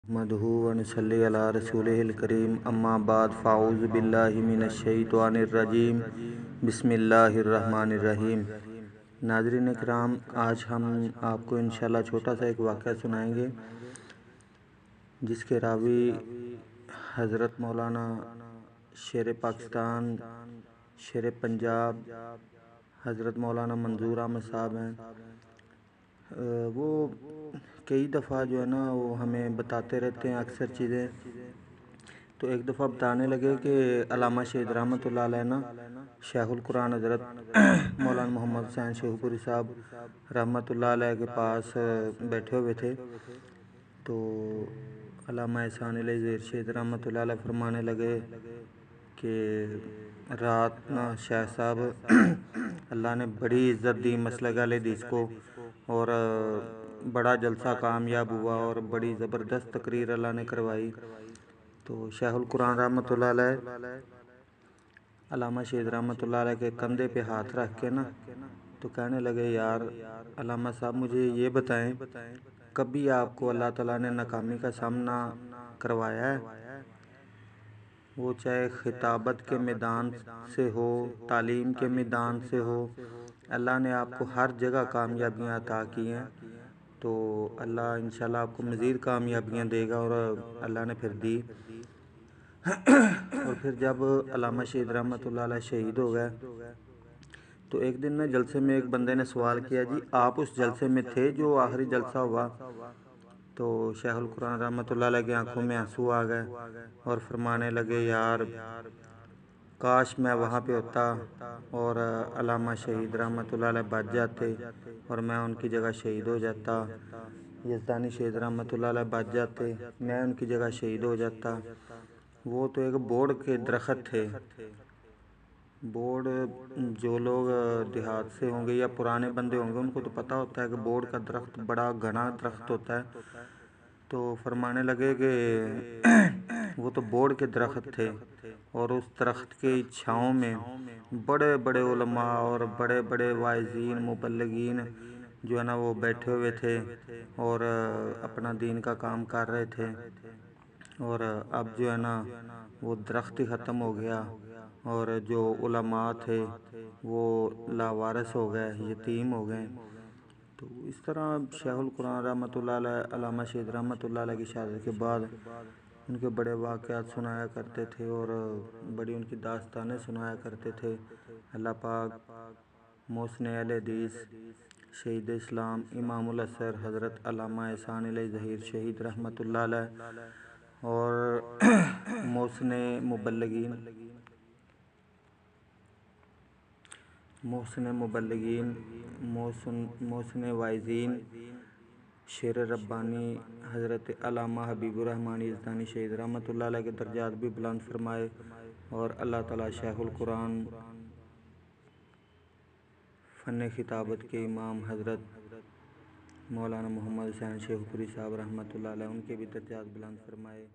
نحمدہ ونصلی علی رسولہ الکریم اما بعد فاعوذ باللہ من الشیطان الرجیم بسم اللہ الرحمن الرحیم۔ ناظرین کرام، آج ہم آپ کو انشاءاللہ چھوٹا سا ایک واقعہ سنائیں گے جس کے راوی حضرت مولانا شیر پاکستان، شیر پنجاب حضرت مولانا منظور احمد صاحب ہیں۔ وہ کئی دفعہ جو ہے نا وہ ہمیں بتاتے رہتے ہیں اکثر چیزیں، تو ایک دفعہ بتانے لگے کہ علامہ شہید رحمۃ اللہ علیہ نا شیخ القرآن حضرت مولانا محمد حسین شیخ پوری صاحب رحمۃ اللہ علیہ کے پاس بیٹھے ہوئے تھے، تو علامہ احسان علیہ ظہیر شہید رحمۃ اللہ علیہ فرمانے لگے کہ رات نا شیخ صاحب اللہ نے بڑی عزت دی مسلک اہل حدیث کو، اور بڑا جلسہ کامیاب ہوا اور بڑی زبردست تقریر اللہ نے کروائی۔ تو شیخ القرآن رحمۃ اللہ علیہ علامہ شہید رحمۃ اللہ علیہ کے کندھے پہ ہاتھ رکھ کے نا تو کہنے لگے، یار علامہ صاحب مجھے یہ بتائیں، کبھی آپ کو اللہ تعالیٰ نے ناکامی کا سامنا کروایا ہے؟ وہ چاہے خطابت کے میدان سے ہو، تعلیم کے میدان سے ہو، اللہ نے آپ کو ہر جگہ کامیابیاں عطا کی ہیں، تو اللہ انشاءاللہ آپ کو مزید کامیابیاں دے گا، اور اللہ نے پھر دی۔ اور پھر جب علامہ شہید رحمۃ اللہ علیہ شہید ہو گئے تو ایک دن نا جلسے میں ایک بندے نے سوال کیا، جی آپ اس جلسے میں تھے جو آخری جلسہ ہوا؟ تو شیخ القرآن رحمۃ اللہ علیہ کی آنکھوں میں آنسو آ گئے اور فرمانے لگے، یار کاش میں وہاں پہ ہوتا اور علامہ شہید رحمۃ اللہ علیہ بچ جاتے اور میں ان کی جگہ شہید ہو جاتا، یزدانی شہید رحمۃ اللہ علیہ بچ جاتے، میں ان کی جگہ شہید ہو جاتا۔ وہ تو ایک بوڑ کے درخت تھے۔ بوڑ جو لوگ دیہات سے ہوں گے یا پرانے بندے ہوں گے ان کو تو پتہ ہوتا ہے کہ بوڑ کا درخت بڑا گھنا درخت ہوتا ہے، تو فرمانے لگے کہ وہ تو بوڑ کے درخت تھے، اور اس درخت کے چھاؤں میں بڑے بڑے علماء اور بڑے بڑے واعظین مبلغین جو ہے نا وہ بیٹھے ہوئے تھے اور اپنا دین کا کام کر رہے تھے، اور اب جو ہے نا وہ درخت ہی ختم ہو گیا، اور جو علماء تھے وہ لاوارث ہو گئے، یتیم ہو گئے۔ تو اس طرح شیخ القرآن رحمۃ اللہ علیہ علامہ شہید رحمۃ اللہ علیہ کی شہادت کے بعد ان کے بڑے واقعات سنایا کرتے تھے اور بڑی ان کی داستانیں سنایا کرتے تھے۔ اللہ پاک محسن اہل حدیث شہید اسلام امام الازہر حضرت علامہ احسان علیہ ظہیر شہید رحمۃ اللہ علیہ اور محسن مبلغین محسن واعظین شیر ربانی حضرت علامہ حبیب الرحمن یزدانی شہید رحمۃ اللہ علیہ کے درجات بھی بلند فرمائے، اور اللہ تعالیٰ شیخ القرآن فن خطابت کے امام حضرت مولانا محمد حسین شیخ پوری صاحب رحمۃ اللہ علیہ ان کے بھی درجات بلند فرمائے۔